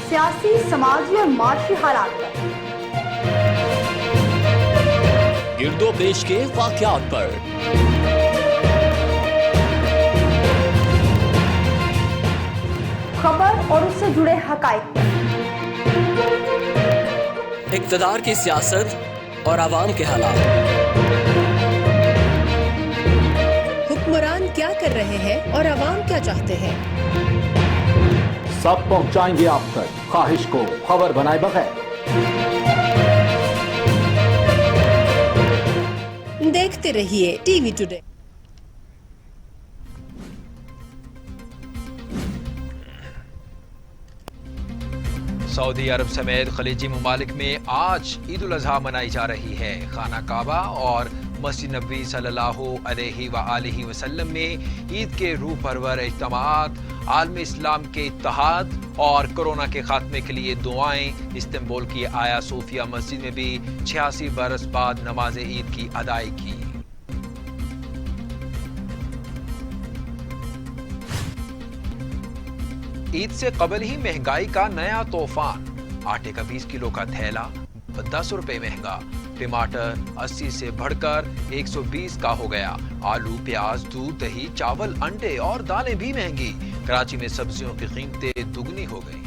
سیاسی، سماجی اور معاشی حالات پر، گرد و پیش کے واقعات پر، خبر اور اس سے جڑے حقائق پر، اقتدار کی سیاست اور عوام کے حالات، حکمران کیا کر رہے ہیں اور عوام کیا چاہتے ہیں، سب پہنچائیں گے آپ تک خواہش کو خبر بنائے بغیر۔ دیکھتے رہیے ٹی وی ٹوڈے۔ سعودی عرب سمیت خلیجی ممالک میں آج عید الاضحیٰ منائی جا رہی ہے۔ خانہ کعبہ اور مسجد نبوی صلی اللہ علیہ وآلہ وسلم میں عید کے روح پرور اجتماعات، عالم اسلام کے اتحاد اور کورونا کے خاتمے کے لیے دعائیں۔ استنبول کی آیا صوفیہ مسجد میں بھی 86 برس بعد نماز عید کی ادائیگی۔ عید سے قبل ہی مہنگائی کا نیا طوفان، آٹے کا 20 کلو کا تھیلا 10 روپے مہنگا، ٹماٹر 80 سے بڑھ کر 120 کا ہو گیا، آلو، پیاز، دودھ، دہی، چاول، انڈے اور دالیں بھی مہنگی۔ کراچی میں سبزیوں کی قیمتیں دگنی ہو گئیں۔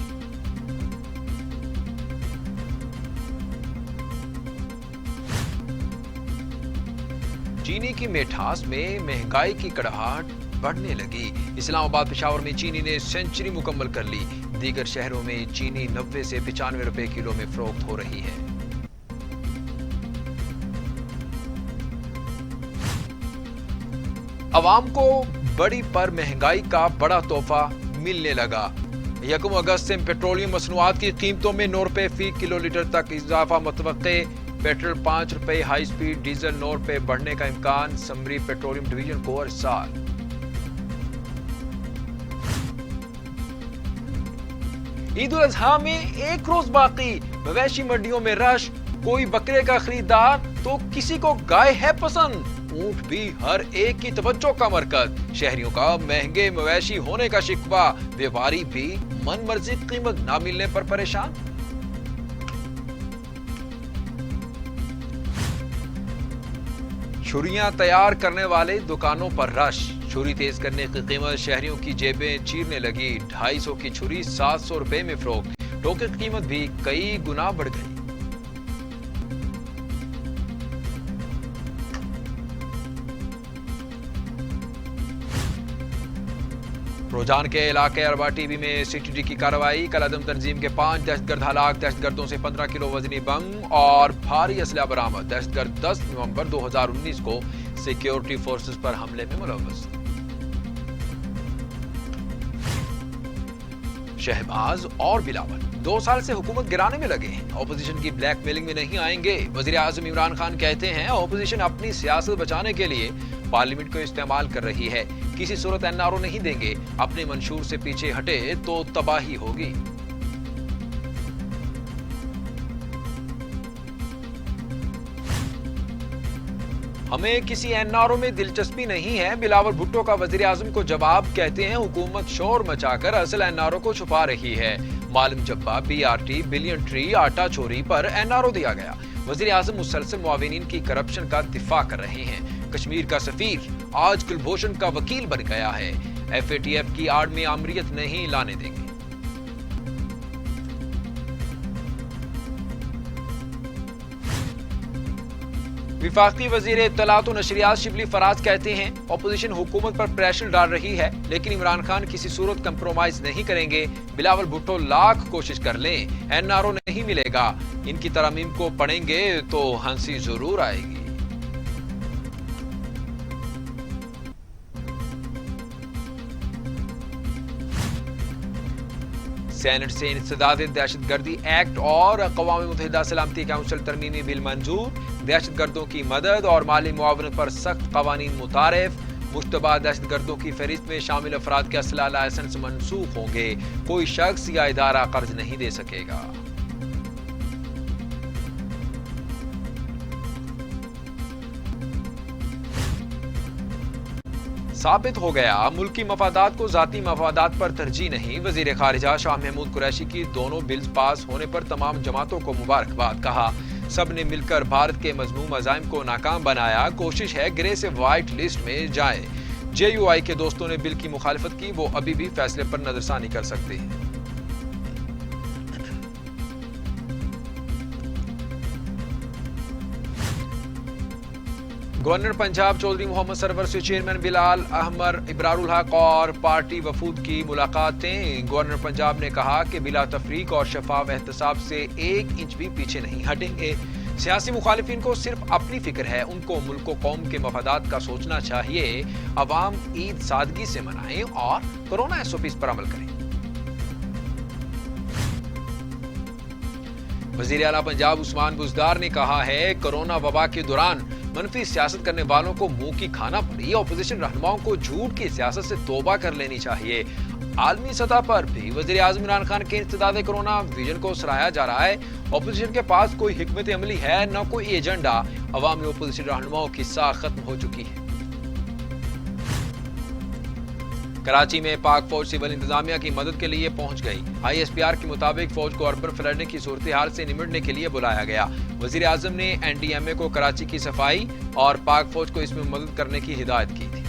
چینی کی میٹھاس میں مہنگائی کی کڑاہٹ بڑھنے لگی۔ اسلام آباد، پشاور میں چینی نے سینچری مکمل کر لی۔ دیگر شہروں میں چینی 90 سے 95 روپے کلو میں فروخت ہو رہی ہے۔ عوام کو بڑی پر مہنگائی کا بڑا تحفہ ملنے لگا۔ 1 اگست سے پیٹرولیم مصنوعات کی قیمتوں میں 9 روپے فی کلو لیٹر تک اضافہ متوقع۔ پیٹرول 5 روپے، ہائی سپیڈ ڈیزل 9 روپے بڑھنے کا امکان، سمری پیٹرولیم ڈویژن کو ارسال۔ عید الاضحیٰ میں 1 روز باقی، مویشی منڈیوں میں رش، کوئی بکرے کا خریدار تو کسی کو گائے ہے پسند، اونٹ بھی ہر ایک کی توجہ کا مرکز۔ شہریوں کا مہنگے مویشی ہونے کا شکوہ، بیواری بھی من مرضی قیمت نہ ملنے پر پریشان۔ چھریاں تیار کرنے والے دکانوں پر رش، چھری تیز کرنے کی قیمت شہریوں کی جیبیں چیرنے لگی۔ 250 کی چھری 700 روپے میں فروخت، ٹوکے کی قیمت بھی کئی گنا بڑھ گئی۔ روجان کے علاقے اربا ٹی وی میں سٹی ڈی کی کارروائی، کالعدم تنظیم کے 5 دہشت گرد ہلاک، دہشت گردوں سے 15 کلو وزنی بم اور بھاری اسلحہ برآمد۔ دہشت گرد 10 نومبر 2019 کو سیکیورٹی فورسز پر حملے میں ملوث۔ شہباز اور بلاول 2 سال سے حکومت گرانے میں لگے ہیں، اپوزیشن کی بلیک میلنگ میں نہیں آئیں گے۔ وزیر اعظم عمران خان کہتے ہیں اپوزیشن اپنی سیاست بچانے کے لیے پارلیمنٹ کو استعمال کر رہی ہے، کسی صورت این آر او نہیں دیں گے، اپنے منشور سے پیچھے ہٹے تو تباہی ہوگی۔ ہمیں کسی این آر او میں دلچسپی نہیں ہے، بلاول بھٹو کا وزیر اعظم کو جواب، کہتے ہیں حکومت شور مچا کر اصل این آر او کو چھپا رہی ہے۔ معلوم جبہ B R T, billion tree, آٹا چوری پر این آر او دیا گیا۔ وزیر اعظم مسلسل معاونین کی کرپشن کا دفاع کر رہے ہیں۔ کشمیر کا سفیر آج کلبھوشن کا وکیل بن گیا ہے، ایف اے ٹی ایف کی آڑ میں آمریت نہیں لانے دیں گے۔ وفاقی وزیر اطلاعات و نشریات شبلی فراز کہتے ہیں اپوزیشن حکومت پر پریشر ڈال رہی ہے، لیکن عمران خان کسی صورت کمپرومائز نہیں کریں گے۔ بلاول بھٹو لاکھ کوشش کر لیں، این آر او نہیں ملے گا۔ ان کی ترامیم کو پڑھیں گے تو ہنسی ضرور آئے گی۔ سینٹ سے انسداد دہشت گردی ایکٹ اور اقوام متحدہ سلامتی کونسل ترمیمی بل منظور، دہشت گردوں کی مدد اور مالی معاونت پر سخت قوانین متعارف۔ مشتبہ دہشت گردوں کی فہرست میں شامل افراد کے اسلحہ لائسنس منسوخ ہوں گے، کوئی شخص یا ادارہ قرض نہیں دے سکے گا۔ ثابت ہو گیا ملکی مفادات کو ذاتی مفادات پر ترجیح نہیں۔ وزیر خارجہ شاہ محمود قریشی کی دونوں بلز پاس ہونے پر تمام جماعتوں کو مبارکباد، کہا سب نے مل کر بھارت کے مذموم عزائم کو ناکام بنایا، کوشش ہے گرے سے وائٹ لسٹ میں جائیں۔ جے یو آئی کے دوستوں نے بل کی مخالفت کی، وہ ابھی بھی فیصلے پر نظر ثانی کر سکتے ہیں۔ گورنر پنجاب چودھری محمد سرور سے چیئرمین بلال احمر، ابرار الحق اور پارٹی وفود کی ملاقاتیں۔ گورنر پنجاب نے کہا کہ بلا تفریق اور شفاف احتساب سے 1 انچ بھی پیچھے نہیں ہٹیں گے۔ سیاسی مخالفین کو صرف اپنی فکر ہے، ان کو ملک و قوم کے مفادات کا سوچنا چاہیے۔ عوام عید سادگی سے منائیں اور کورونا SOPs پر عمل کریں۔ وزیر اعلیٰ پنجاب عثمان بزدار نے کہا ہے کورونا وبا کے دوران منفی سیاست کرنے والوں کو منہ کی کھانا پڑی، اپوزیشن رہنماؤں کو جھوٹ کی سیاست سے توبہ کر لینی چاہیے۔ عالمی سطح پر بھی وزیر اعظم عمران خان کے انسداد کرونا ویژن کو سراہا جا رہا ہے۔ اپوزیشن کے پاس کوئی حکمت عملی ہے، نہ کوئی ایجنڈا۔ عوامی اپوزیشن رہنماؤں کی ساکھ ختم ہو چکی ہے۔ کراچی میں پاک فوج سول انتظامیہ کی مدد کے لیے پہنچ گئی۔ ISPR کے مطابق فوج کو اربن فلڈنے کی صورتحال سے نمٹنے کے لیے بلایا گیا۔ وزیر اعظم نے NDMA کو کراچی کی صفائی اور پاک فوج کو اس میں مدد کرنے کی ہدایت کی تھی۔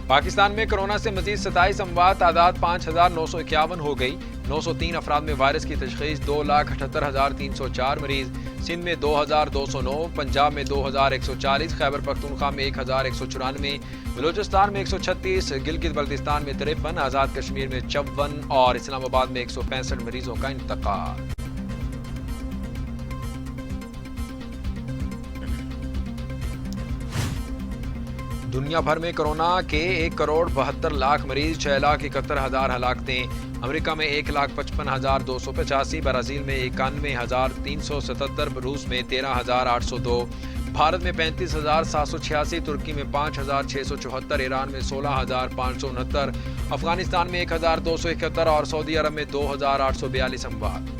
پاکستان میں کورونا سے مزید 27 اموات، تعداد 5,951 ہو گئی۔ 903 افراد میں وائرس کی تشخیص، 2,78,304 مریض۔ سندھ میں 2,209، پنجاب میں 2,140، خیبر پختونخوا میں 1,194، بلوچستان میں 136، گلگت بلتستان میں 53، آزاد کشمیر میں 54 اور اسلام آباد میں 165 مریضوں کا انتقال۔ دنیا بھر میں کورونا کے 1,72,00,000 مریض، 6,71,000 ہلاکتیں۔ امریکہ میں 1,55,285، برازیل میں 91,377، روس میں 13,802، بھارت میں 35,786، ترکی میں 5,674، ایران میں 16,569، افغانستان میں 1,271 اور سعودی عرب میں 2,842 اموات۔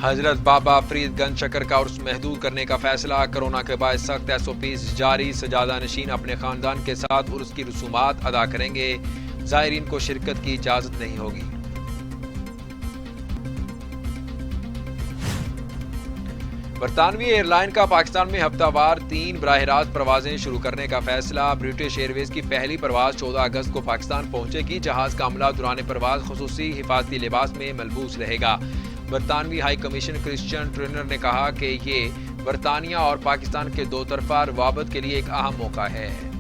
حضرت بابا فرید گنج شکر کا عرس محدود کرنے کا فیصلہ، کورونا کے باعث سخت SOPs جاری، سجادہ نشین اپنے خاندان کے ساتھ عرس کی رسومات ادا کریں گے، زائرین کو شرکت کی اجازت نہیں ہوگی۔ برطانوی ایئر لائن کا پاکستان میں ہفتہ وار 3 براہ راست پروازیں شروع کرنے کا فیصلہ، برٹش ایئر ویز کی پہلی پرواز 14 اگست کو پاکستان پہنچے گی۔ جہاز کا عملہ دوران پرواز خصوصی حفاظتی لباس میں ملبوس رہے گا۔ برطانوی ہائی کمیشن کرسچین ٹرینر نے کہا کہ یہ برطانیہ اور پاکستان کے دو طرفہ روابط کے لیے ایک اہم موقع ہے۔